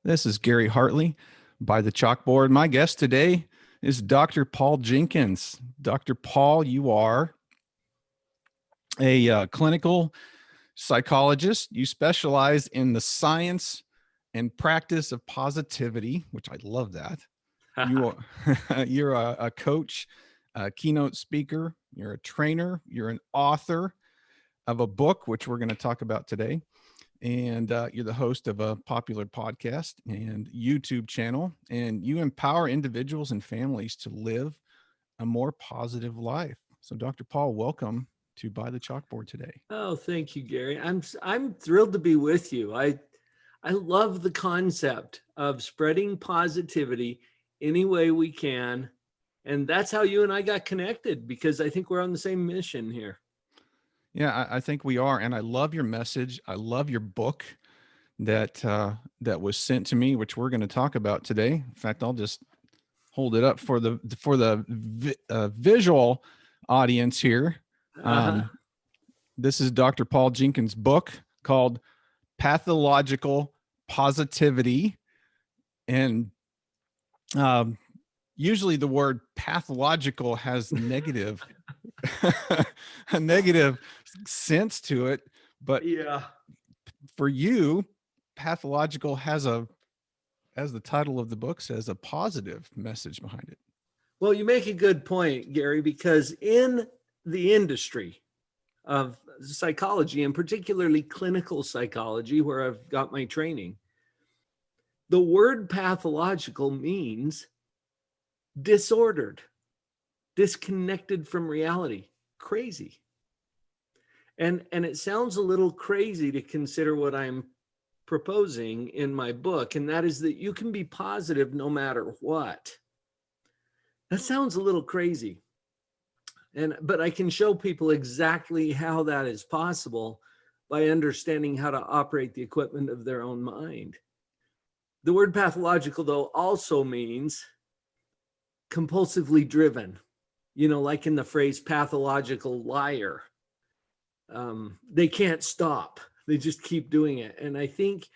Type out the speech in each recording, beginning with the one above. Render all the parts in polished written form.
This is Gary Hartley by the chalkboard. My guest today is Dr. Paul Jenkins. Dr. Paul, you are a clinical psychologist. You specialize in the science and practice of positivity, which I love that. You are, you're a coach, a keynote speaker, you're a trainer, you're an author of a book, which we're going to talk about today. And you're the host of a popular podcast and YouTube channel, and you empower individuals and families to live a more positive life. So, Dr. Paul, welcome to By the Chalkboard today. Oh, thank you, Gary. I'm thrilled to be with you. I love the concept of spreading positivity any way we can, and that's how you and I got connected, because I think we're on the same mission here. Yeah, I think we are, and I love your message. I love your book that was sent to me, which we're going to talk about today. In fact, I'll just hold it up for the visual audience here. This is Dr. Paul Jenkins' book called Pathological Positivity, and usually the word pathological has negative a negative sense to it, but yeah, for you, pathological has as the title of the book says, a positive message behind it. Well, you make a good point, Gary, because in the industry of psychology, and particularly clinical psychology, where I've got my training, the word pathological means disordered, disconnected from reality, crazy. And it sounds a little crazy to consider what I'm proposing in my book, and that is that you can be positive no matter what. That sounds a little crazy. But I can show people exactly how that is possible by understanding how to operate the equipment of their own mind. The word pathological, though, also means compulsively driven, like in the phrase pathological liar. They can't stop. They just keep doing it. And I think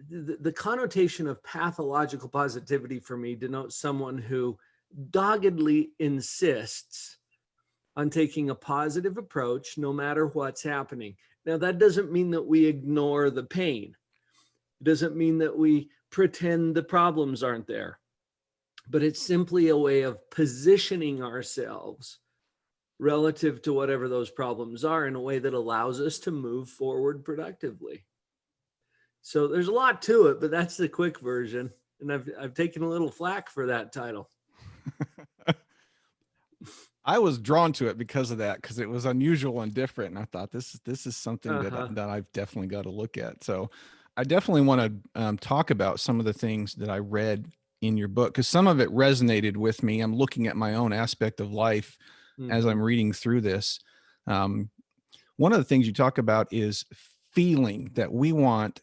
the connotation of pathological positivity for me denotes someone who doggedly insists on taking a positive approach no matter what's happening. Now, that doesn't mean that we ignore the pain. It doesn't mean that we pretend the problems aren't there. But it's simply a way of positioning ourselves relative to whatever those problems are in a way that allows us to move forward productively. So there's a lot to it, but that's the quick version. And I've taken a little flack for that title. I was drawn to it because of that, because it was unusual and different. And I thought this is something that I've definitely got to look at. So I definitely want to talk about some of the things that I read in your book, because some of it resonated with me. I'm looking at my own aspect of life as I'm reading through this. One of the things you talk about is feeling that we want,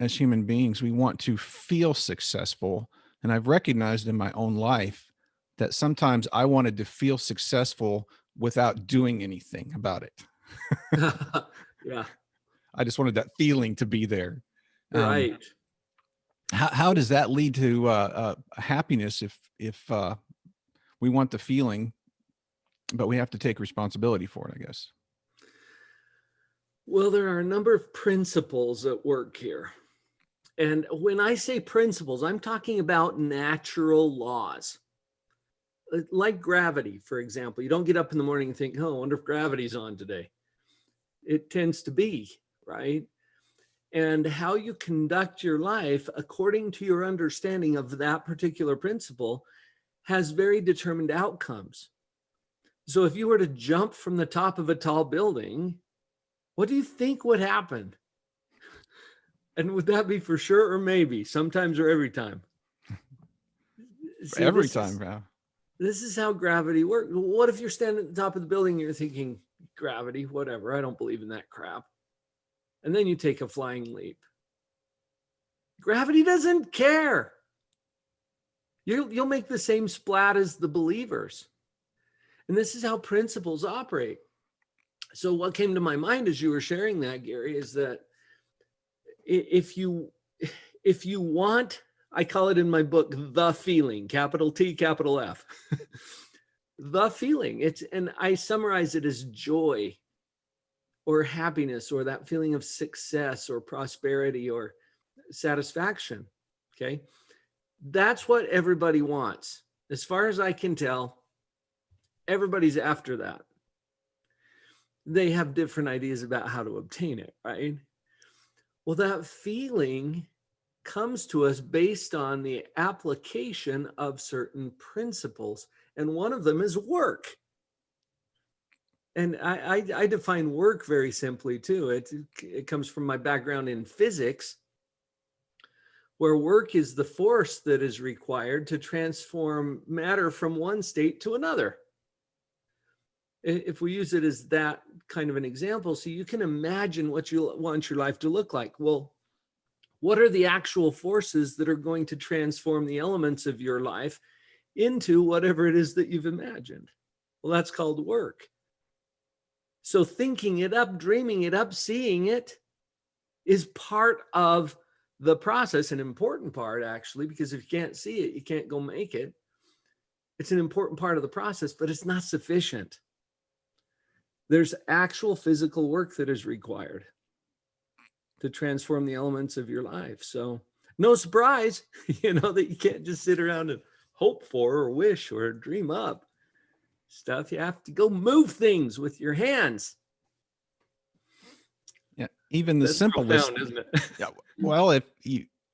as human beings, we want to feel successful. And I've recognized in my own life that sometimes I wanted to feel successful without doing anything about it. Yeah. I just wanted that feeling to be there. Right. How does that lead to happiness if we want the feeling, but we have to take responsibility for it, I guess? Well, there are a number of principles at work here. And when I say principles, I'm talking about natural laws. Like gravity, for example. You don't get up in the morning and think, oh, I wonder if gravity's on today. It tends to be, right? And how you conduct your life according to your understanding of that particular principle has very determined outcomes. So if you were to jump from the top of a tall building, what do you think would happen? And would that be for sure or maybe, sometimes or every time? Every time, yeah. This is how gravity works. What if you're standing at the top of the building and you're thinking, gravity, whatever, I don't believe in that crap. And then you take a flying leap. Gravity doesn't care. You'll make the same splat as the believers. And this is how principles operate. So what came to my mind as you were sharing that, Gary, is that if you if you want, I call it in my book, the feeling, capital T, capital F. The feeling. And I summarize it as joy or happiness or that feeling of success or prosperity or satisfaction. Okay. That's what everybody wants. As far as I can tell, everybody's after that. They have different ideas about how to obtain it, right? Well, that feeling comes to us based on the application of certain principles. And one of them is work. And I define work very simply too. It comes from my background in physics, where work is the force that is required to transform matter from one state to another. If we use it as that kind of an example, so you can imagine what you want your life to look like. Well, what are the actual forces that are going to transform the elements of your life into whatever it is that you've imagined? Well, that's called work. So thinking it up, dreaming it up, seeing it is part of the process, an important part actually, because if you can't see it, you can't go make it. It's an important part of the process, but it's not sufficient. There's actual physical work that is required to transform the elements of your life. So no surprise, that you can't just sit around and hope for or wish or dream up stuff. You have to go move things with your hands. Yeah, even the That's simplest, profound, isn't it? yeah, well,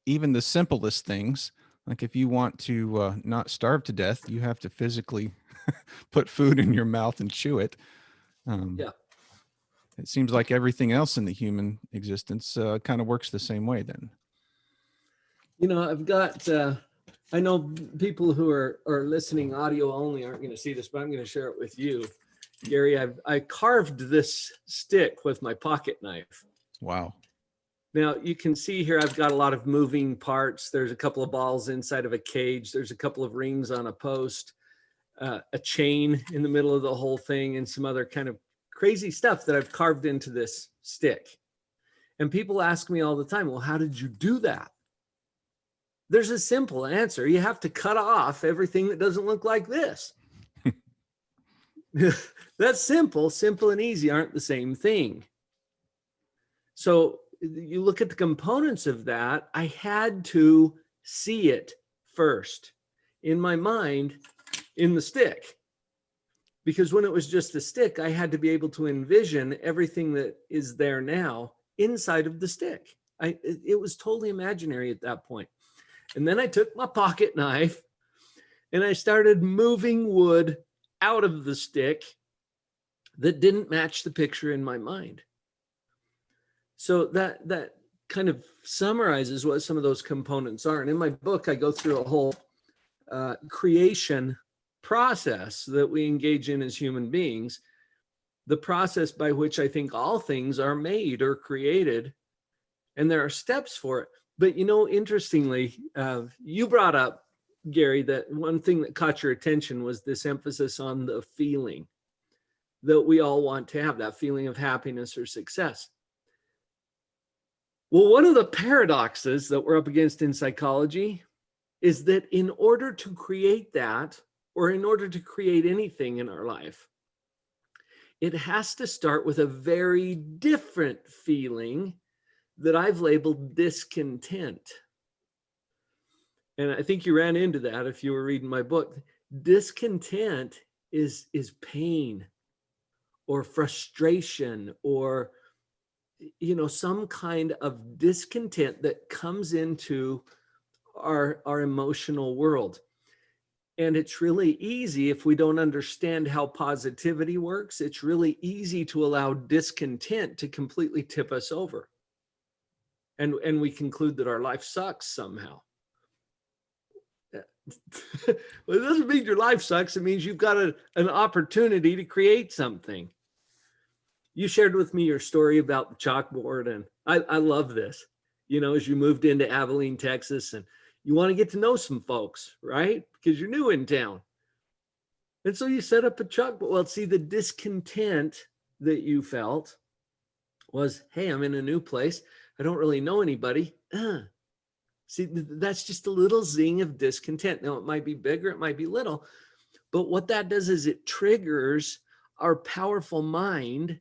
even the simplest things, like if you want to not starve to death, you have to physically put food in your mouth and chew it. Yeah. It seems like everything else in the human existence kind of works the same way then. I've got, I know people who are listening audio only aren't going to see this, but I'm going to share it with you. Gary, I carved this stick with my pocket knife. Wow. Now you can see here, I've got a lot of moving parts. There's a couple of balls inside of a cage. There's a couple of rings on a post, a chain in the middle of the whole thing, and some other kind of crazy stuff that I've carved into this stick. And people ask me all the time, well, how did you do that? There's a simple answer. You have to cut off everything that doesn't look like this. That's simple. Simple and easy aren't the same thing. So you look at the components of that. I had to see it first in my mind in the stick. Because when it was just a stick, I had to be able to envision everything that is there now inside of the stick. It was totally imaginary at that point. And then I took my pocket knife and I started moving wood out of the stick that didn't match the picture in my mind. So that kind of summarizes what some of those components are. And in my book, I go through a whole creation process that we engage in as human beings, the process by which I think all things are made or created. And there are steps for it. But, interestingly, you brought up, Gary, that one thing that caught your attention was this emphasis on the feeling that we all want to have, that feeling of happiness or success. Well, one of the paradoxes that we're up against in psychology is that in order to create that, or in order to create anything in our life, it has to start with a very different feeling that I've labeled discontent. And I think you ran into that if you were reading my book. Discontent is pain or frustration or, some kind of discontent that comes into our emotional world. And it's really easy, if we don't understand how positivity works, it's really easy to allow discontent to completely tip us over. And we conclude that our life sucks somehow. Well, it doesn't mean your life sucks. It means you've got an opportunity to create something. You shared with me your story about the chalkboard, and I love this. As you moved into Abilene, Texas, and you want to get to know some folks, right? Because you're new in town. And so you set up a chalkboard. Well, see, the discontent that you felt was, hey, I'm in a new place. I don't really know anybody. See, that's just a little zing of discontent. Now, it might be bigger, it might be little, but what that does is it triggers our powerful mind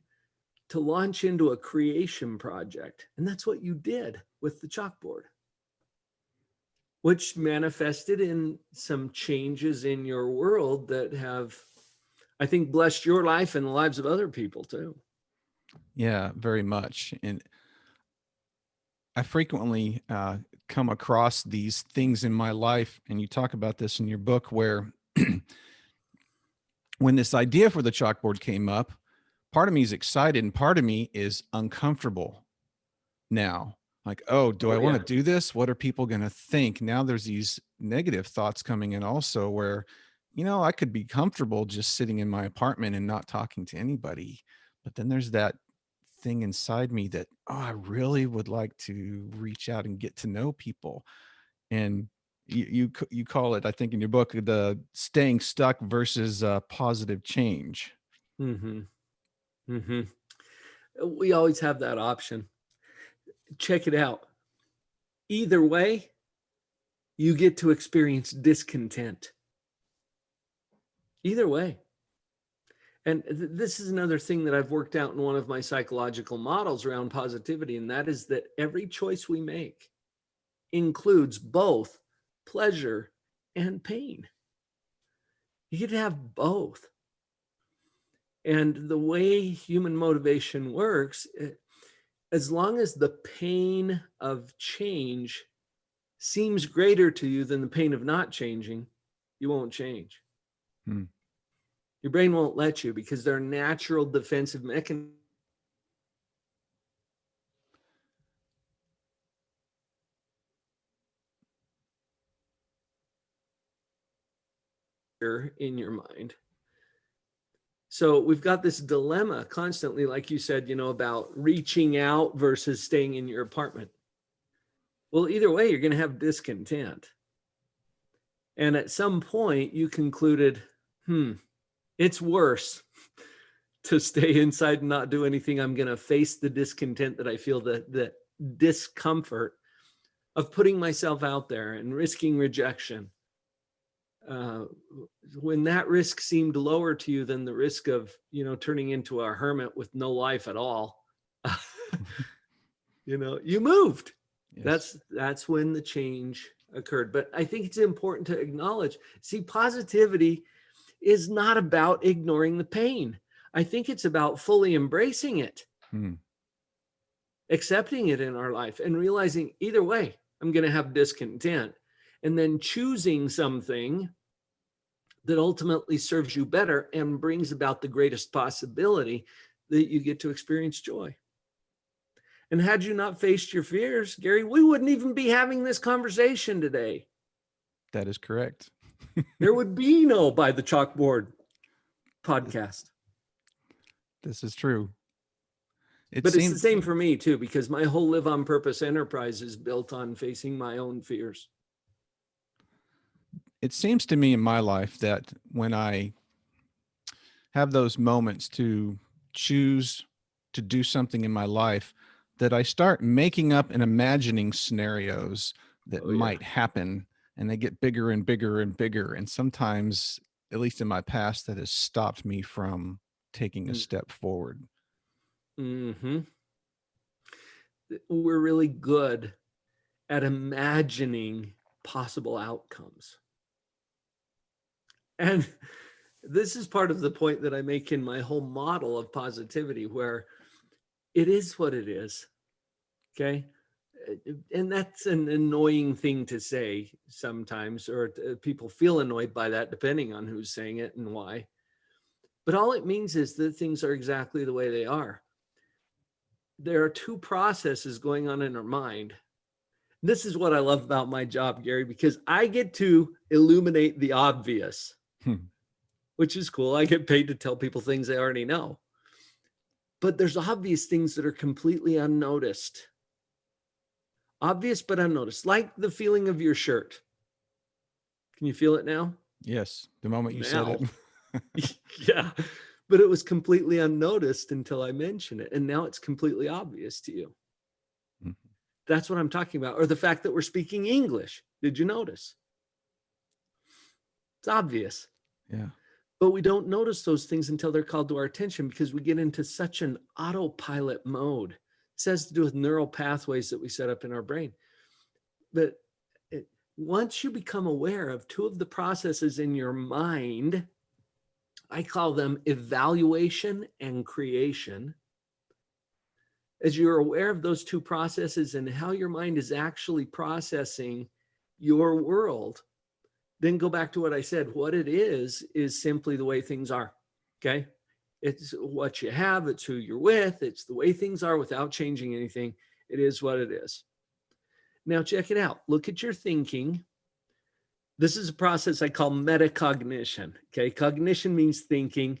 to launch into a creation project. And that's what you did with the chalkboard, which manifested in some changes in your world that have, I think, blessed your life and the lives of other people too. Yeah, very much. And I frequently come across these things in my life, and you talk about this in your book, where when this idea for the chalkboard came up, part of me is excited and part of me is uncomfortable now. Like, oh, do I want to do this? What are people going to think? Now there's these negative thoughts coming in also where, I could be comfortable just sitting in my apartment and not talking to anybody. But then there's that thing inside me that, oh, I really would like to reach out and get to know people. And you call it, I think in your book, the staying stuck versus positive change. Mm-hmm. Mm-hmm. We always have that option. Check it out. Either way, you get to experience discontent. Either way. And this is another thing that I've worked out in one of my psychological models around positivity, and that is that every choice we make includes both pleasure and pain. You get to have both. And the way human motivation works, as long as the pain of change seems greater to you than the pain of not changing, you won't change. Hmm. Your brain won't let you because there are natural defensive mechanisms in your mind. So we've got this dilemma constantly, like you said, about reaching out versus staying in your apartment. Well, either way, you're going to have discontent. And at some point you concluded, it's worse to stay inside and not do anything. I'm going to face the discontent that I feel, the discomfort of putting myself out there and risking rejection. When that risk seemed lower to you than the risk of, turning into a hermit with no life at all, you moved. Yes. That's when the change occurred. But I think it's important to acknowledge, see, positivity is not about ignoring the pain. I think it's about fully embracing it, accepting it in our life and realizing either way, I'm going to have discontent, and then choosing something that ultimately serves you better and brings about the greatest possibility that you get to experience joy. And had you not faced your fears, Gary, we wouldn't even be having this conversation today. That is correct. There would be no By the Chalkboard podcast. This is true. It's the same for me too, because my whole Live on Purpose enterprise is built on facing my own fears. It seems to me in my life that when I have those moments to choose to do something in my life, that I start making up and imagining scenarios that might happen, and they get bigger and bigger and bigger. And sometimes, at least in my past, that has stopped me from taking a step forward. Mm-hmm. We're really good at imagining possible outcomes. And this is part of the point that I make in my whole model of positivity, where it is what it is. Okay. And that's an annoying thing to say sometimes, or people feel annoyed by that, depending on who's saying it and why. But all it means is that things are exactly the way they are. There are two processes going on in our mind. This is what I love about my job, Gary, because I get to illuminate the obvious, which is cool. I get paid to tell people things they already know. But there's obvious things that are completely unnoticed. Obvious but unnoticed, like the feeling of your shirt. Can you feel it now? Yes, the moment you said it. Yeah, but it was completely unnoticed until I mentioned it. And now it's completely obvious to you. That's what I'm talking about. Or the fact that we're speaking English. Did you notice? It's obvious. Yeah. But we don't notice those things until they're called to our attention because we get into such an autopilot mode. This has to do with neural pathways that we set up in our brain. But once you become aware of two of the processes in your mind, I call them evaluation and creation. As you're aware of those two processes and how your mind is actually processing your world, then go back to what I said. What it is simply the way things are. Okay. It's what you have. It's who you're with. It's the way things are without changing anything. It is what it is. Now check it out. Look at your thinking. This is a process I call metacognition. Okay. Cognition means thinking.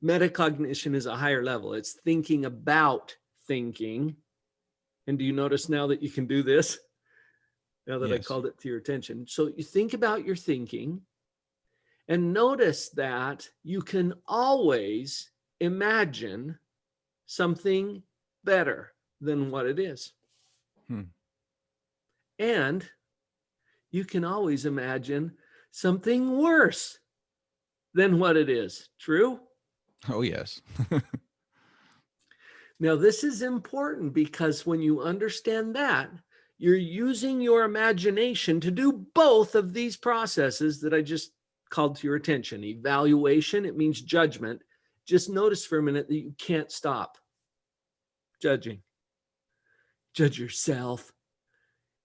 Metacognition is a higher level. It's thinking about thinking. And do you notice now that you can do this? Now that I Yes. called it to your attention. So you think about your thinking and notice that you can always imagine something better than what it is. And you can always imagine something worse than what it is. True? Oh, yes. Now, this is important because when you understand that, you're using your imagination to do both of these processes that I just called to your attention. Evaluation, it means judgment. Just notice for a minute that you can't stop judging. Judge yourself.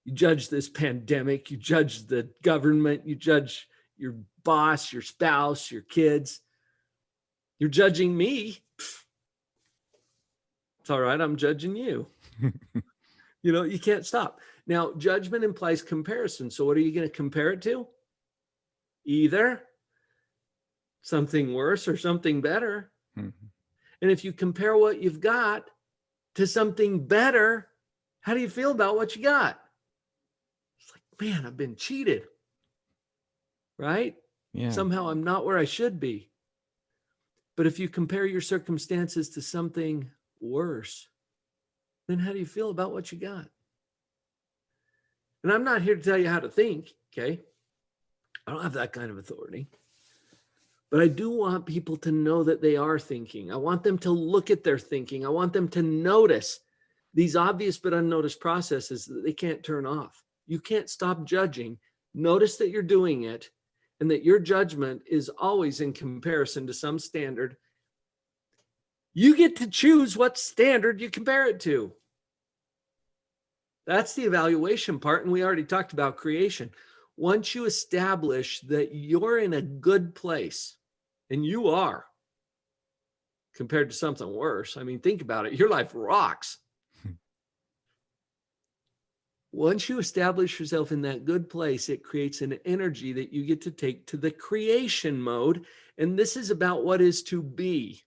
You judge this pandemic. You judge the government. You judge your boss, your spouse, your kids. You're judging me. It's all right. I'm judging you. You can't stop. Now, judgment implies comparison. So what are you going to compare it to? Either something worse or something better. Mm-hmm. And if you compare what you've got to something better, how do you feel about what you got? It's like, man, I've been cheated. Right? Yeah. Somehow I'm not where I should be. But if you compare your circumstances to something worse, then how do you feel about what you got? And I'm not here to tell you how to think, okay? I don't have that kind of authority. But I do want people to know that they are thinking. I want them to look at their thinking. I want them to notice these obvious but unnoticed processes that they can't turn off. You can't stop judging. Notice that you're doing it and that your judgment is always in comparison to some standard. You get to choose what standard you compare it to. That's the evaluation part, and we already talked about creation. Once you establish that you're in a good place, and you are, compared to something worse, I mean, think about it. Your life rocks. Once you establish yourself in that good place, it creates an energy that you get to take to the creation mode, and this is about what is to be.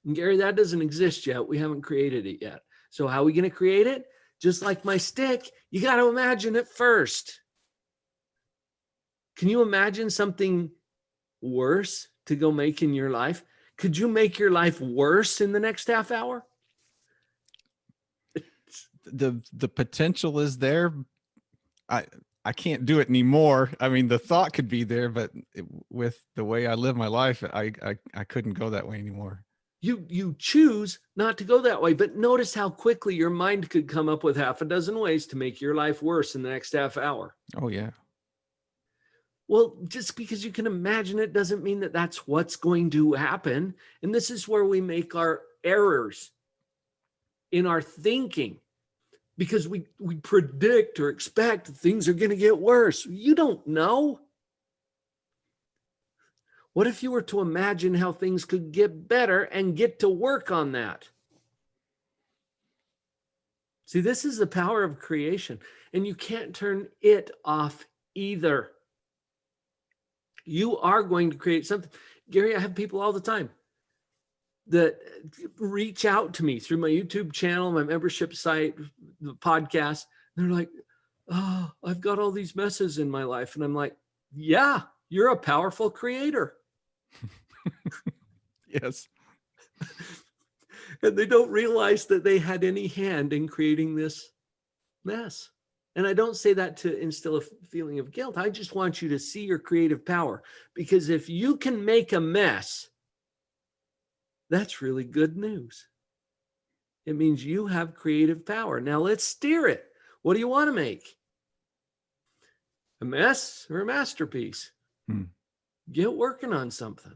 And Gary, that doesn't exist yet. We haven't created it yet. So how are we going to create it? Just like my stick, you got to imagine it first. Can you imagine something worse to go make in your life? Could you make your life worse in the next half hour? The potential is there. I can't do it anymore. I mean, the thought could be there, but with the way I live my life, I couldn't go that way anymore. You choose not to go that way, but notice how quickly your mind could come up with half a dozen ways to make your life worse in the next half hour. Oh, yeah. Well, just because you can imagine it doesn't mean that that's what's going to happen. And this is where we make our errors in our thinking, because we predict or expect things are going to get worse. You don't know. What if you were to imagine how things could get better and get to work on that? See, this is the power of creation, and you can't turn it off either. You are going to create something. Gary, I have people all the time that reach out to me through my YouTube channel, my membership site, the podcast. They're like, oh, I've got all these messes in my life. And I'm like, yeah, you're a powerful creator. Yes. And they don't realize that they had any hand in creating this mess. And I don't say that to instill a feeling of guilt. I just want you to see your creative power, because if you can make a mess, that's really good news. It means you have creative power. Now let's steer it. What do you want to make? A mess or a masterpiece? Hmm. Get working on something.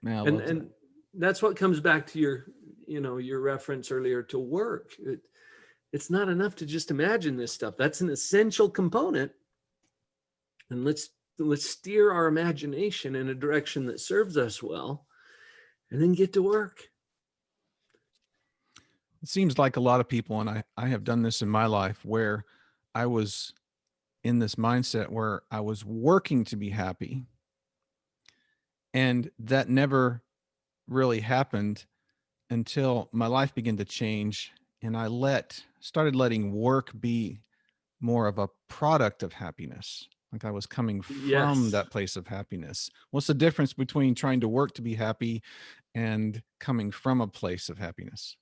Man, I And love that. that's what comes back to your reference earlier to work. It's not enough to just imagine this stuff. That's an essential component. And let's steer our imagination in a direction that serves us well, and then get to work. It seems like a lot of people, and I have done this in my life, where I was in this mindset where I was working to be happy, and that never really happened until my life began to change, and I started letting work be more of a product of happiness. Like I was coming from Yes. that place of happiness. What's the difference between trying to work to be happy and coming from a place of happiness?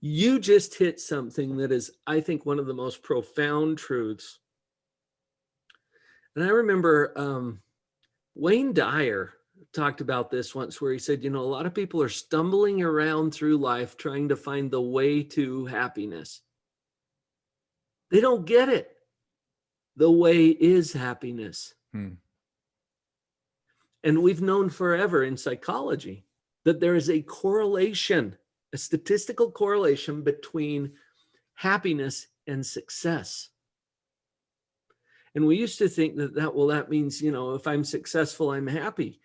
You just hit something that is, I think, one of the most profound truths. And I remember Wayne Dyer talked about this once, where he said, a lot of people are stumbling around through life trying to find the way to happiness. They don't get it. The way is happiness. Hmm. And we've known forever in psychology that there is a correlation, a statistical correlation between happiness and success. And we used to think that means, if I'm successful, I'm happy.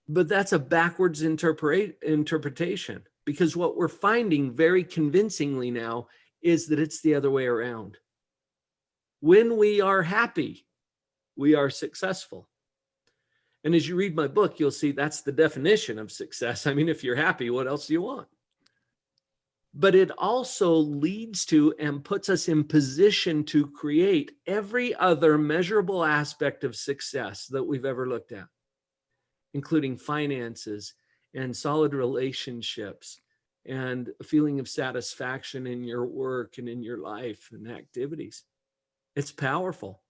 But that's a backwards interpretation, because what we're finding very convincingly now is that it's the other way around. When we are happy, we are successful. And as you read my book, you'll see that's the definition of success. I mean, if you're happy, what else do you want? But it also leads to and puts us in position to create every other measurable aspect of success that we've ever looked at, including finances and solid relationships and a feeling of satisfaction in your work and in your life and activities. It's powerful.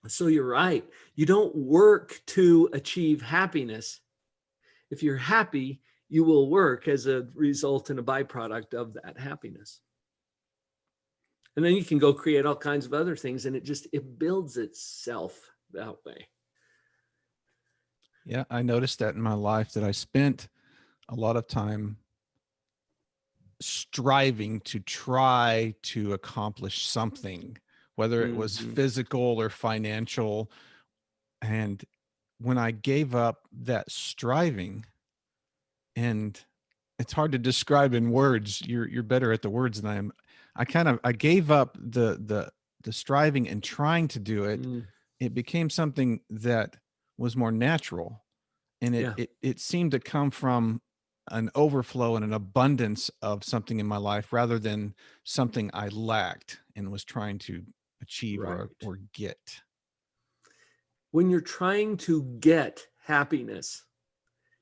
So you're right. You don't work to achieve happiness. If you're happy, you will work as a result and a byproduct of that happiness. And then you can go create all kinds of other things, and it builds itself that way. Yeah, I noticed that in my life, that I spent a lot of time striving to try to accomplish something, whether it was Mm-hmm. physical or financial. And when I gave up that striving, and it's hard to describe in words, you're better at the words than I am. I gave up the striving and trying to do it. Mm, It became something that was more natural, and yeah, it seemed to come from an overflow and an abundance of something in my life, rather than something I lacked and was trying to achieve right. or get. When you're trying to get happiness,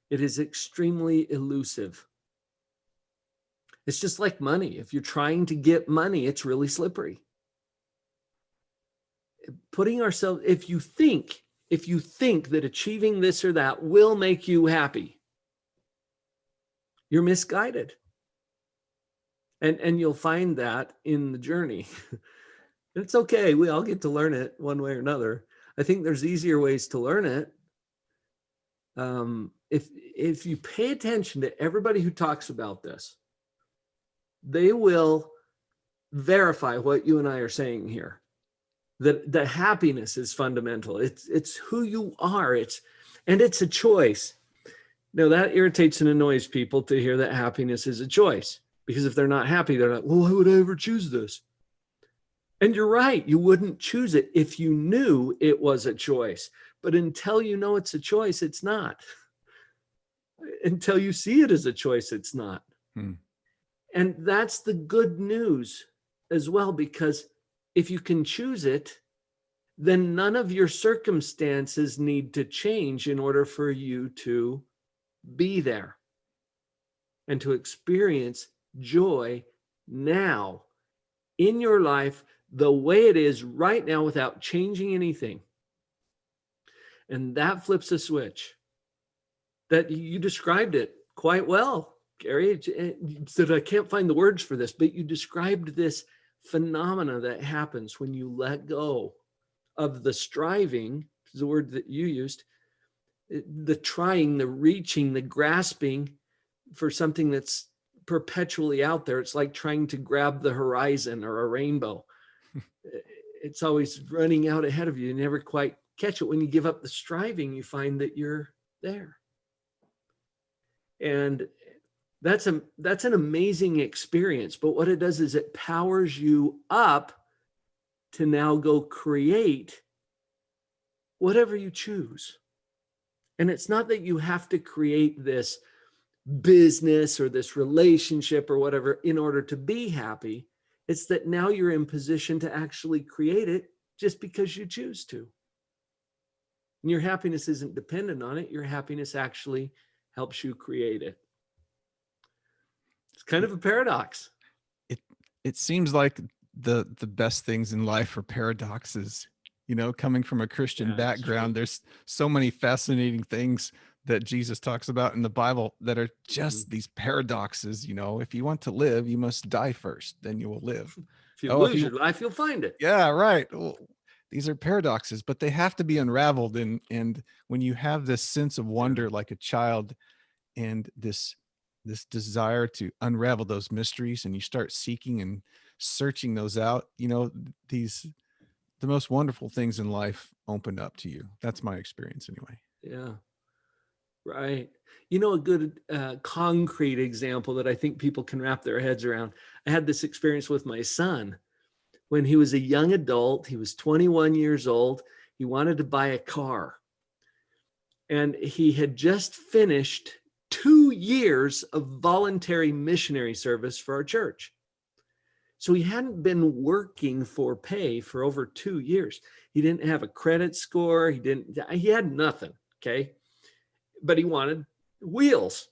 it is extremely elusive. It's just like money. If you're trying to get money, it's really slippery. Putting ourselves, if you think that achieving this or that will make you happy, you're misguided. And you'll find that in the journey. It's okay. We all get to learn it one way or another. I think there's easier ways to learn it. If you pay attention to everybody who talks about this, they will verify what you and I are saying here. That the happiness is fundamental. It's who you are. It's a choice. Now that irritates and annoys people to hear that happiness is a choice, because if they're not happy, they're like, well, why would I ever choose this? And you're right. You wouldn't choose it if you knew it was a choice. But until you know it's a choice, it's not. Until you see it as a choice, it's not. Hmm. And that's the good news as well, because if you can choose it, then none of your circumstances need to change in order for you to be there and to experience joy now in your life the way it is right now without changing anything. And that flips a switch. That you described it quite well, Gary. Said I can't find the words for this, but you described this phenomena that happens when you let go of the striving, is the word that you used, the trying, the reaching, the grasping for something that's perpetually out there. It's like trying to grab the horizon or a rainbow. It's always running out ahead of you. You never quite catch it. When you give up the striving, you find that you're there. And that's an amazing experience. But what it does is it powers you up to now go create whatever you choose. And it's not that you have to create this business or this relationship or whatever in order to be happy. It's that now you're in position to actually create it just because you choose to. And your happiness isn't dependent on it. Your happiness actually helps you create it. It's kind of a paradox. It seems like the best things in life are paradoxes. You know, coming from a Christian background, there's so many fascinating things that Jesus talks about in the Bible that are just these paradoxes. You know, if you want to live, you must die first, then you will live. If you lose your life, you'll find it. Yeah, right. Well, these are paradoxes, but they have to be unraveled. And when you have this sense of wonder, like a child, and this desire to unravel those mysteries, and you start seeking and searching those out, you know, the most wonderful things in life open up to you. That's my experience anyway. Yeah. Right. You know, a good concrete example that I think people can wrap their heads around. I had this experience with my son when he was a young adult. He was 21 years old. He wanted to buy a car. And he had just finished 2 years of voluntary missionary service for our church. So he hadn't been working for pay for over 2 years. He didn't have a credit score. He had nothing. Okay. But he wanted wheels.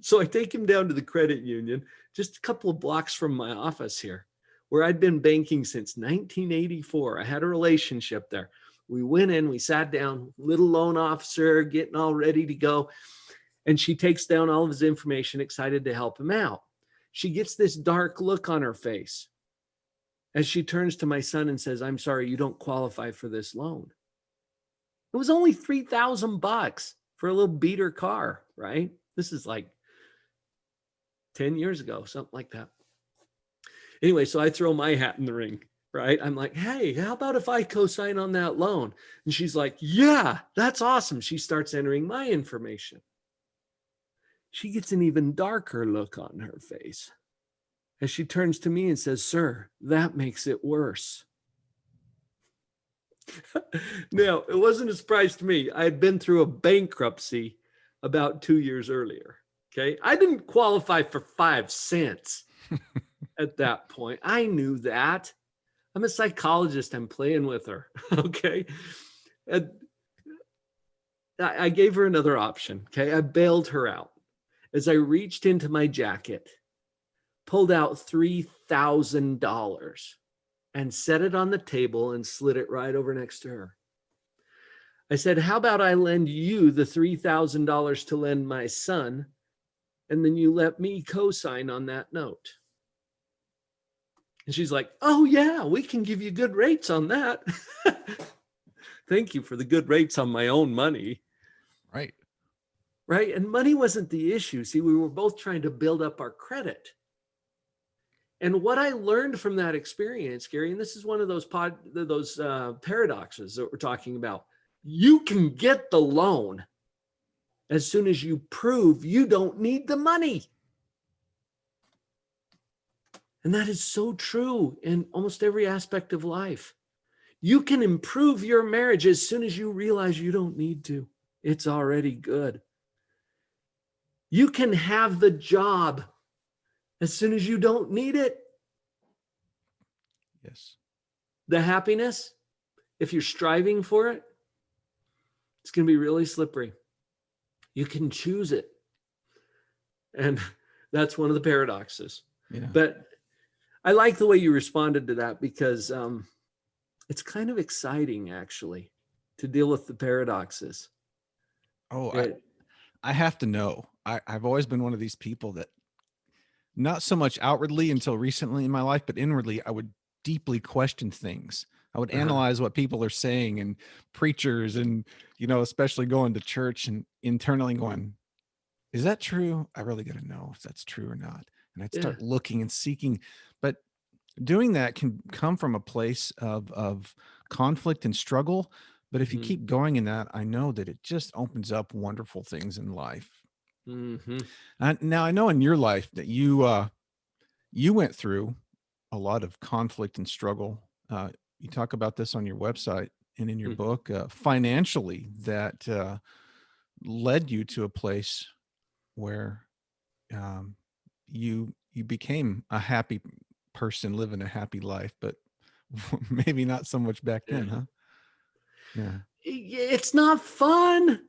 So I take him down to the credit union, just a couple of blocks from my office here, where I'd been banking since 1984. I had a relationship there. We went in, we sat down, little loan officer, getting all ready to go. And she takes down all of his information, excited to help him out. She gets this dark look on her face as she turns to my son and says, "I'm sorry, you don't qualify for this loan." It was only $3,000 for a little beater car, right? This is like 10 years ago, something like that. Anyway, so I throw my hat in the ring, right? I'm like, "Hey, how about if I co-sign on that loan?" And she's like, "Yeah, that's awesome." She starts entering my information. She gets an even darker look on her face as she turns to me and says, "Sir, that makes it worse." Now, it wasn't a surprise to me. I had been through a bankruptcy about 2 years earlier. Okay. I didn't qualify for 5 cents at that point. I knew that. I'm a psychologist. I'm playing with her. Okay. And I gave her another option. Okay. I bailed her out as I reached into my jacket, pulled out $3,000 and set it on the table and slid it right over next to her. I said, "How about I lend you the $3,000 to lend my son, and then you let me co-sign on that note?" And she's like, "Oh yeah, we can give you good rates on that." Thank you for the good rates on my own money. Right. Right. And money wasn't the issue. See, we were both trying to build up our credit. And what I learned from that experience, Gary, and this is one of those paradoxes that we're talking about. You can get the loan as soon as you prove you don't need the money. And that is so true in almost every aspect of life. You can improve your marriage as soon as you realize you don't need to. It's already good. You can have the job as soon as you don't need it. Yes. The happiness, if you're striving for it, it's going to be really slippery. You can choose it. And that's one of the paradoxes. Yeah. But I like the way you responded to that, because it's kind of exciting, actually, to deal with the paradoxes. Oh, It, I have to know. I've always been one of these people that, not so much outwardly until recently in my life, but inwardly, I would deeply question things. I would uh-huh. analyze what people are saying and preachers, and, especially going to church and internally going, is that true? I really got to know if that's true or not. And I'd Yeah. start looking and seeking. But doing that can come from a place of conflict and struggle. But if you Mm-hmm. keep going in that, I know that it just opens up wonderful things in life. Mm-hmm. Now I know in your life that you went through a lot of conflict and struggle. You talk about this on your website and in your Mm-hmm. book, financially, that led you to a place where um, you became a happy person living a happy life, but maybe not so much back then, Yeah. huh? Yeah. It's not fun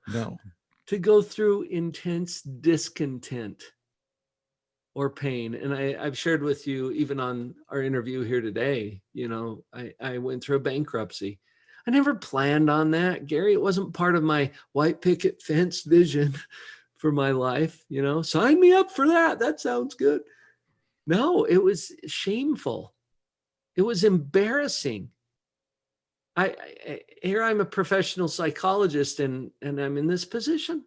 No. to go through intense discontent or pain. And I've shared with you, even on our interview here today, I went through a bankruptcy. I never planned on that, Gary. It wasn't part of my white picket fence vision for my life. Sign me up for that. That sounds good. No, it was shameful. It was embarrassing. Here I'm a professional psychologist, and I'm in this position.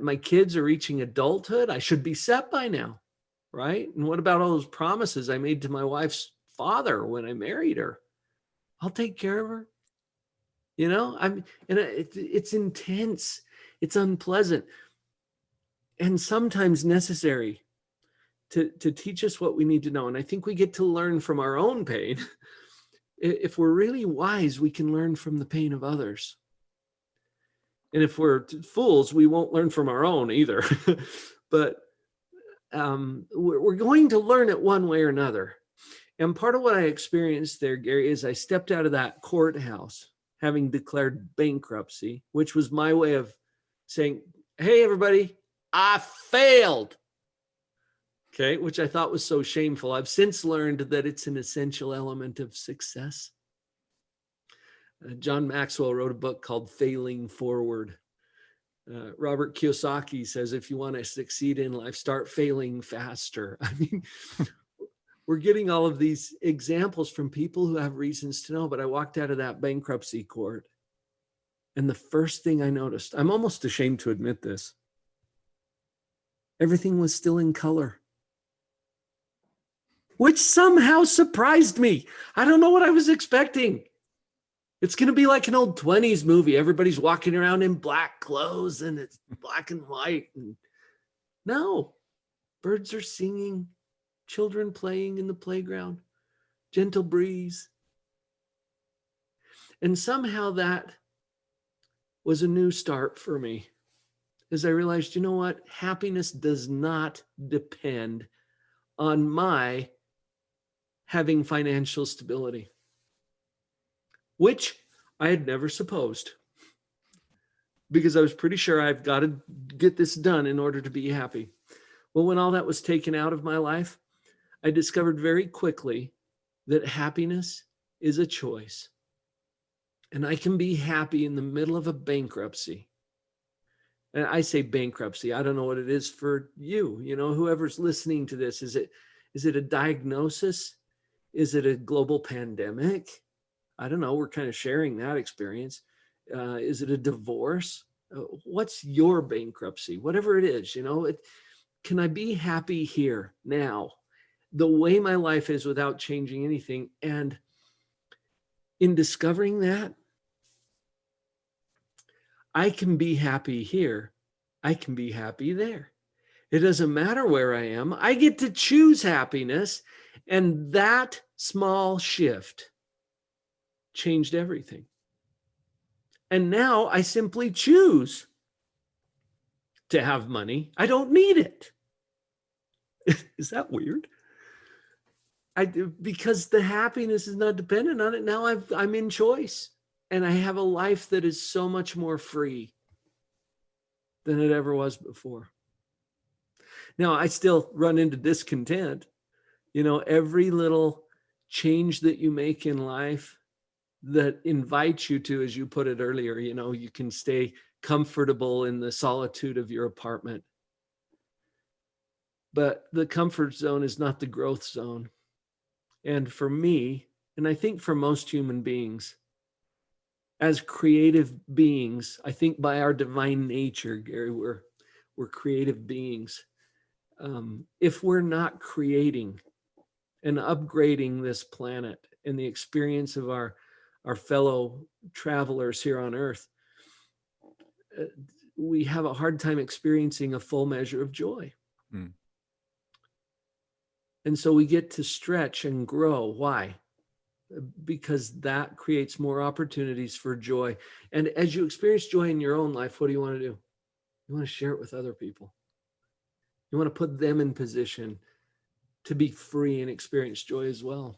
My kids are reaching adulthood. I should be set by now, right? And what about all those promises I made to my wife's father when I married her? I'll take care of her. It's intense. It's unpleasant, and sometimes necessary to teach us what we need to know. And I think we get to learn from our own pain. If we're really wise, we can learn from the pain of others. And if we're fools, we won't learn from our own either. But we're going to learn it one way or another. And part of what I experienced there, Gary, is I stepped out of that courthouse having declared bankruptcy, which was my way of saying, hey, everybody, I failed. Okay, which I thought was so shameful. I've since learned that it's an essential element of success. John Maxwell wrote a book called Failing Forward. Robert Kiyosaki says, if you want to succeed in life, start failing faster. I mean, we're getting all of these examples from people who have reasons to know, but I walked out of that bankruptcy court, and the first thing I noticed, I'm almost ashamed to admit this, everything was still in color, which somehow surprised me. I don't know what I was expecting. It's going to be like an old 20s movie. Everybody's walking around in black clothes and it's black and white. And no, birds are singing, children playing in the playground, gentle breeze. And somehow that was a new start for me, as I realized, you know what? Happiness does not depend on my having financial stability, which I had never supposed, because I was pretty sure I've got to get this done in order to be happy. Well, when all that was taken out of my life, I discovered very quickly that happiness is a choice. And I can be happy in the middle of a bankruptcy. And I say bankruptcy, I don't know what it is for you, whoever's listening to this. Is it a diagnosis? Is it a global pandemic? I don't know. We're kind of sharing that experience. Is it a divorce? What's your bankruptcy? Whatever it is, can I be happy here now, the way my life is, without changing anything? And in discovering that, I can be happy here. I can be happy there. It doesn't matter where I am. I get to choose happiness. And that small shift changed everything. And now I simply choose to have money. I don't need it. Is that weird? Because the happiness is not dependent on it. Now I'm in choice, and I have a life that is so much more free than it ever was before. Now I still run into discontent, Every little change that you make in life that invites you to, as you put it earlier, you can stay comfortable in the solitude of your apartment. But the comfort zone is not the growth zone. And for me, and I think for most human beings, as creative beings, I think by our divine nature, Gary, we're creative beings. If we're not creating and upgrading this planet and the experience of our fellow travelers here on Earth, we have a hard time experiencing a full measure of joy. Mm. And so we get to stretch and grow. Why? Because that creates more opportunities for joy. And as you experience joy in your own life, what do you want to do? You want to share it with other people. You want to put them in position to be free and experience joy as well.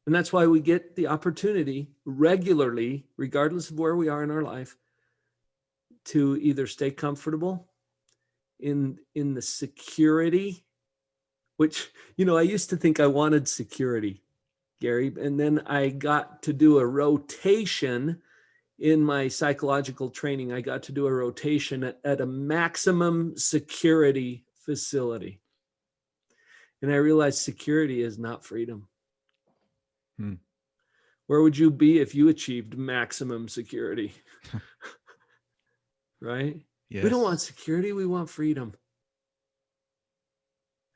And that's why we get the opportunity regularly, regardless of where we are in our life, to either stay comfortable in the security, which, I used to think I wanted security, Gary, and then I got to do a rotation in my psychological training. I got to do a rotation at a maximum security facility. And I realized security is not freedom. Where would you be if you achieved maximum security? Right? Yes. We don't want security. We want freedom.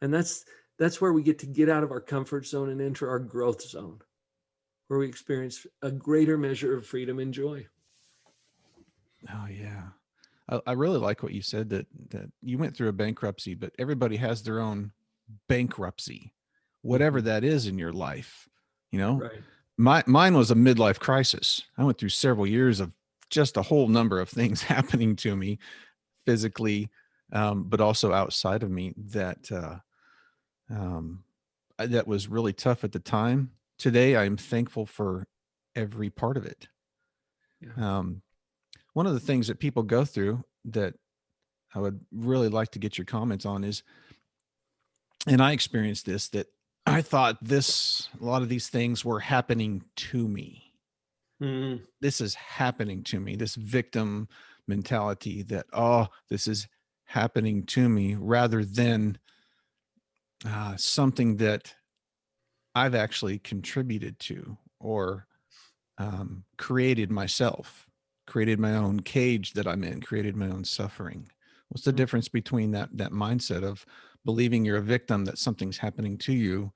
And that's where we get out of our comfort zone and enter our growth zone, where we experience a greater measure of freedom and joy. Oh, yeah. I really like what you said, that you went through a bankruptcy, but everybody has their own bankruptcy, whatever that is in your life, Right. Mine was a midlife crisis. I went through several years of just a whole number of things happening to me physically, but also outside of me that was really tough at the time. Today, I'm thankful for every part of it. Yeah. One of the things that people go through that I would really like to get your comments on is, and I experienced this, that I thought a lot of these things were happening to me. Mm-hmm. This is happening to me, this victim mentality that, this is happening to me, rather than something that I've actually contributed to or created myself, created my own cage that I'm in, created my own suffering. What's the difference between that mindset of believing you're a victim, that something's happening to you,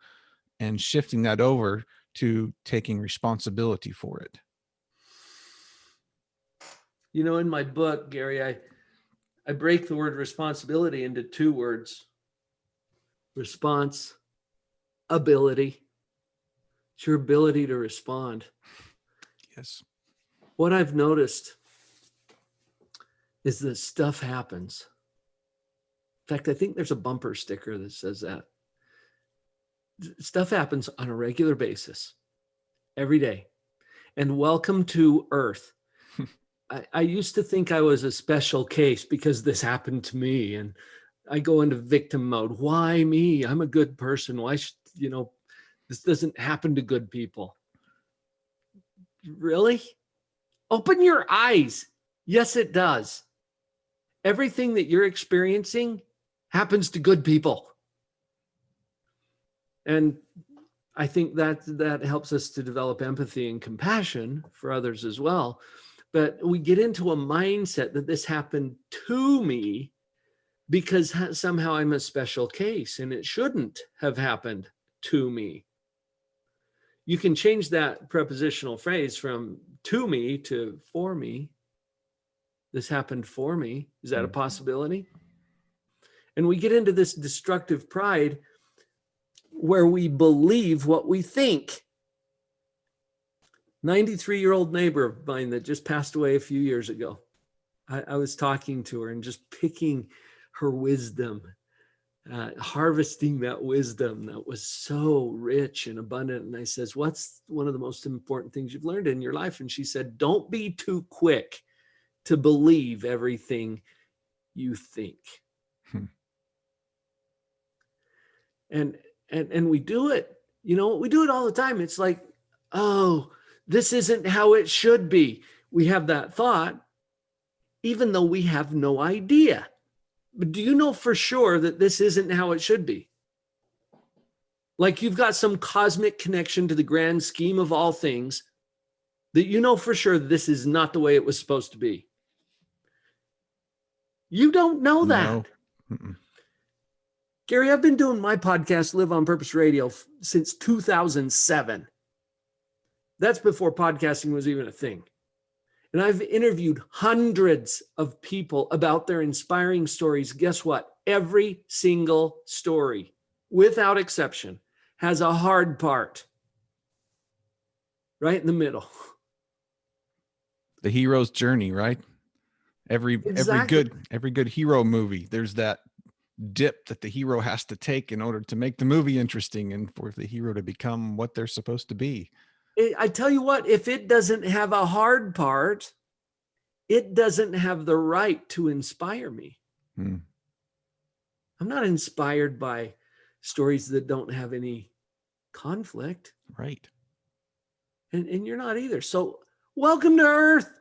and shifting that over to taking responsibility for it? In my book, Gary, I break the word responsibility into two words: response ability. It's your ability to respond. Yes. What I've noticed is that stuff happens. In fact, I think there's a bumper sticker that says that. Stuff happens on a regular basis, every day. And welcome to Earth. I used to think I was a special case because this happened to me, and I go into victim mode. Why me? I'm a good person. Why should, this doesn't happen to good people? Really? Open your eyes. Yes, it does. Everything that you're experiencing happens to good people. And I think that helps us to develop empathy and compassion for others as well. But we get into a mindset that this happened to me because somehow I'm a special case, and it shouldn't have happened to me. You can change that prepositional phrase from to me to for me. This happened for me. Is that a possibility? And we get into this destructive pride where we believe what we think. 93-year-old neighbor of mine that just passed away a few years ago. I was talking to her and just picking her wisdom, harvesting that wisdom that was so rich and abundant. And I says, what's one of the most important things you've learned in your life? And she said, don't be too quick to believe everything you think. And we do it, we do it all the time. It's like, oh, this isn't how it should be. We have that thought, even though we have no idea. But do you know for sure that this isn't how it should be? Like you've got some cosmic connection to the grand scheme of all things that you know for sure this is not the way it was supposed to be. You don't know that. No. Gary, I've been doing my podcast, Live on Purpose Radio, since 2007. That's before podcasting was even a thing. And I've interviewed hundreds of people about their inspiring stories. Guess what? Every single story, without exception, has a hard part right in the middle. The hero's journey, right? Exactly. Every good hero movie, there's that dip that the hero has to take in order to make the movie interesting and for the hero to become what they're supposed to be. I tell you what, if it doesn't have a hard part, it doesn't have the right to inspire me. I'm not inspired by stories that don't have any conflict. Right. And you're not either. So welcome to Earth.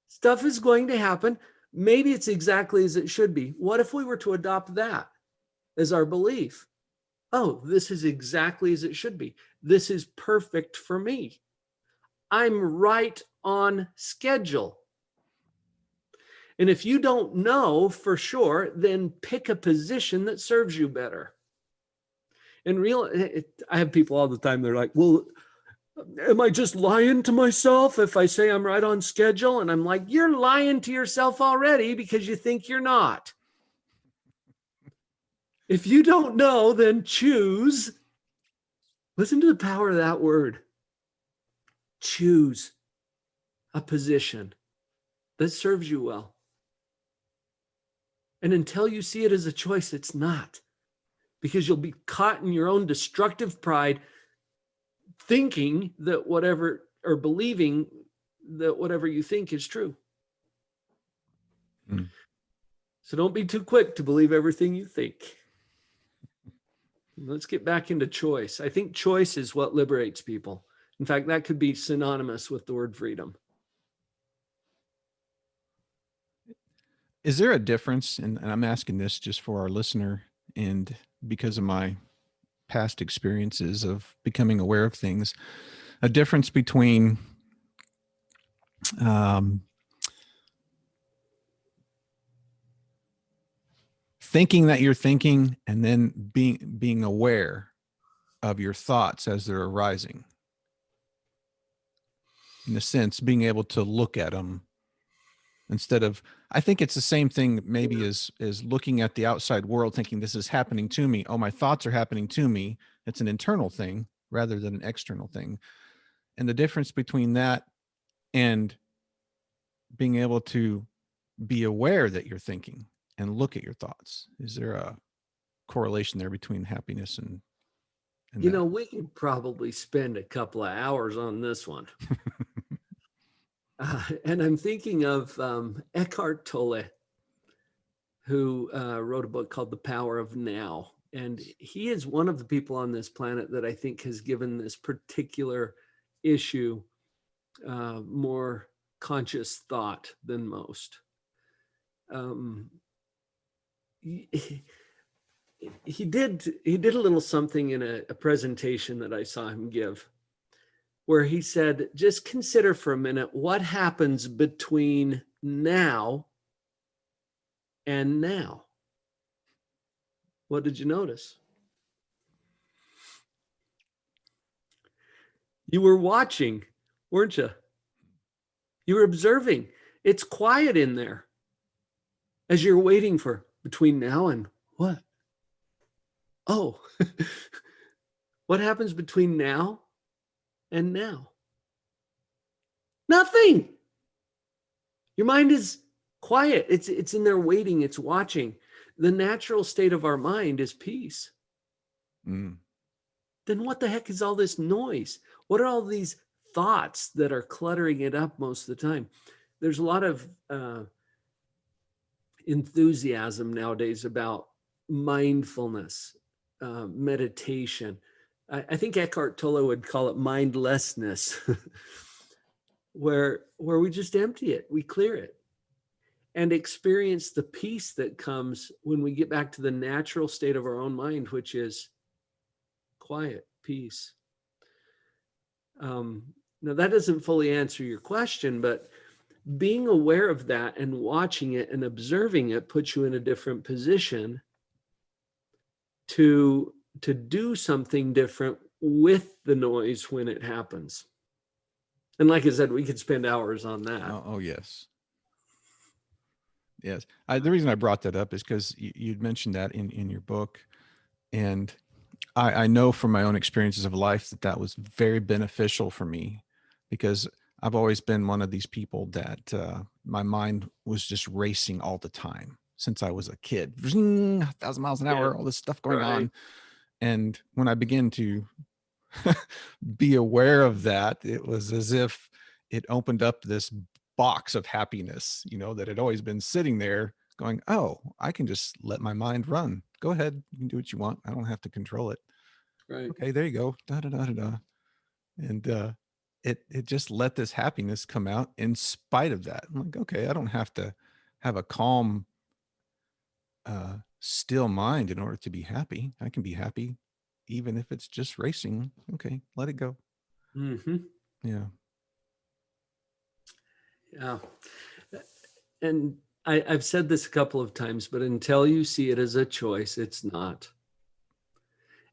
Stuff is going to happen. Maybe it's exactly as it should be. What if we were to adopt that as our belief? Oh, this is exactly as it should be. This is perfect for me. I'm right on schedule. And if you don't know for sure, then pick a position that serves you better. I have people all the time, they're like, well, am I just lying to myself if I say I'm right on schedule? And I'm like, you're lying to yourself already because you think you're not. If you don't know, then choose. Listen to the power of that word. Choose a position that serves you well. And until you see it as a choice, it's not. Because you'll be caught in your own destructive pride, thinking that whatever, or believing that whatever you think is true. So don't be too quick to believe everything you think. Let's get back into choice. I think choice is what liberates people. In fact, that could be synonymous with the word freedom. Is there a difference, and I'm asking this just for our listener and because of my past experiences of becoming aware of things, a difference between thinking that you're thinking and then being aware of your thoughts as they're arising? In a sense, being able to look at them instead of, I think it's the same thing maybe as looking at the outside world, thinking this is happening to me. Oh, my thoughts are happening to me. It's an internal thing rather than an external thing. And the difference between that and being able to be aware that you're thinking and look at your thoughts. Is there a correlation there between happiness and we could probably spend a couple of hours on this one. And I'm thinking of Eckhart Tolle, who wrote a book called The Power of Now. And he is one of the people on this planet that I think has given this particular issue more conscious thought than most. He did a little something in a presentation that I saw him give, where he said, just consider for a minute what happens between now and now. What did you notice? You were watching, weren't you? You were observing. It's quiet in there as you're waiting for between now and what? Oh, what happens between now and now? Nothing. Your mind is quiet. It's in there waiting. It's watching. The natural state of our mind is peace. Then what the heck is all this noise? What are all these thoughts that are cluttering it up most of the time? There's a lot of enthusiasm nowadays about mindfulness. meditation. I think Eckhart Tolle would call it mindlessness, where we just empty it, we clear it, and experience the peace that comes when we get back to the natural state of our own mind, which is quiet, peace. Now, that doesn't fully answer your question, but being aware of that and watching it and observing it puts you in a different position to do something different with the noise when it happens. And like I said, we could spend hours on that. Oh yes. Yes. The reason I brought that up is because you'd mentioned that in your book. And I know from my own experiences of life that was very beneficial for me, because I've always been one of these people that my mind was just racing all the time since I was a kid. 1,000 miles an hour, all this stuff going on. And when I began to be aware of that, it was as if it opened up this box of happiness, that had always been sitting there going, oh, I can just let my mind run. Go ahead. You can do what you want. I don't have to control it. Right. Okay, there you go. Da, da, da, da, da. And it just let this happiness come out in spite of that. I'm like, okay, I don't have to have a calm, still mind in order to be happy. I can be happy even if it's just racing. Okay, let it go. Mm-hmm. Yeah. Yeah. And I've said this a couple of times, but until you see it as a choice, it's not.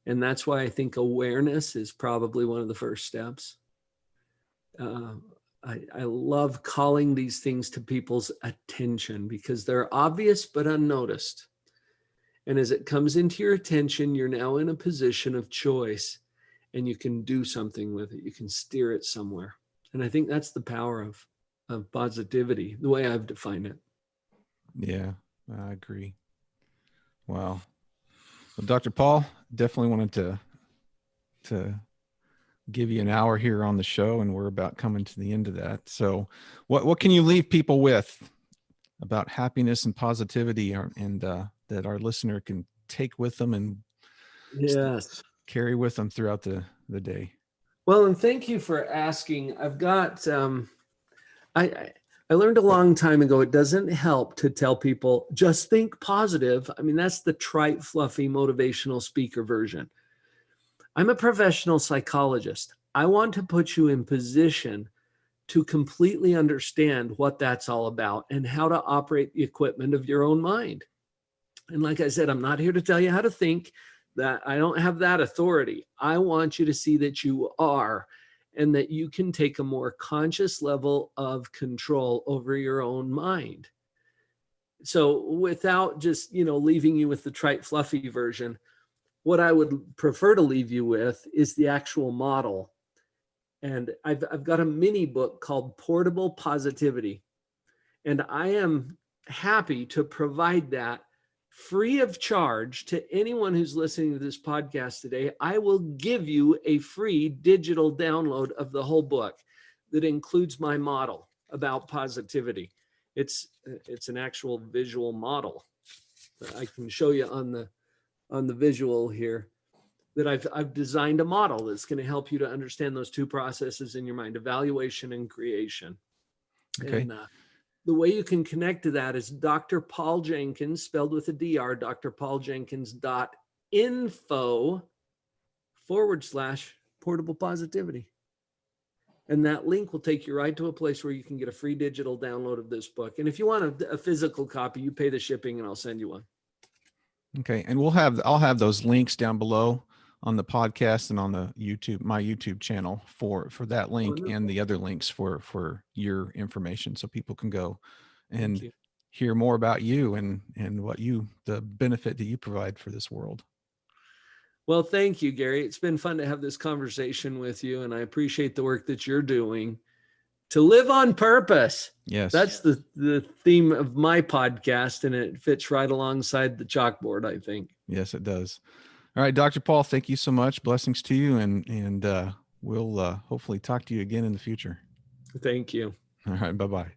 And that's why I think awareness is probably one of the first steps. I love calling these things to people's attention because they're obvious but unnoticed. And as it comes into your attention, you're now in a position of choice and you can do something with it. You can steer it somewhere. And I think that's the power of positivity, the way I've defined it. Yeah, I agree. Wow. Well, Dr. Paul, definitely wanted to give you an hour here on the show, and we're about coming to the end of that. So what can you leave people with about happiness and positivity, and that our listener can take with them and Yes, carry with them throughout the day? Well, and thank you for asking. I've got, I learned a long time ago, it doesn't help to tell people, just think positive. I mean, that's the trite, fluffy, motivational speaker version. I'm a professional psychologist. I want to put you in position to completely understand what that's all about and how to operate the equipment of your own mind. And like I said, I'm not here to tell you how to think. That I don't have that authority. I want you to see that you are, and that you can take a more conscious level of control over your own mind. So without just, leaving you with the trite, fluffy version, what I would prefer to leave you with is the actual model. And I've got a mini book called Portable Positivity. And I am happy to provide that free of charge to anyone who's listening to this podcast today. I will give you a free digital download of the whole book that includes my model about positivity. It's an actual visual model that I can show you on the visual here, that I've designed a model that's going to help you to understand those two processes in your mind, evaluation and creation. Okay. And the way you can connect to that is Dr. Paul Jenkins, spelled with a DR, drpauljenkins.info/portable positivity. And that link will take you right to a place where you can get a free digital download of this book. And if you want a physical copy, you pay the shipping and I'll send you one. Okay. And I'll have those links down below on the podcast and on the my YouTube channel for that link. Wonderful. And the other links for your information, so people can go and hear more about you and the benefit that you provide for this world. Well, thank you, Gary. It's been fun to have this conversation with you, and I appreciate the work that you're doing to live on purpose. Yes. That's the theme of my podcast, and it fits right alongside the chalkboard, I think. Yes, it does. All right, Dr. Paul, thank you so much. Blessings to you, and we'll hopefully talk to you again in the future. Thank you. All right, bye-bye.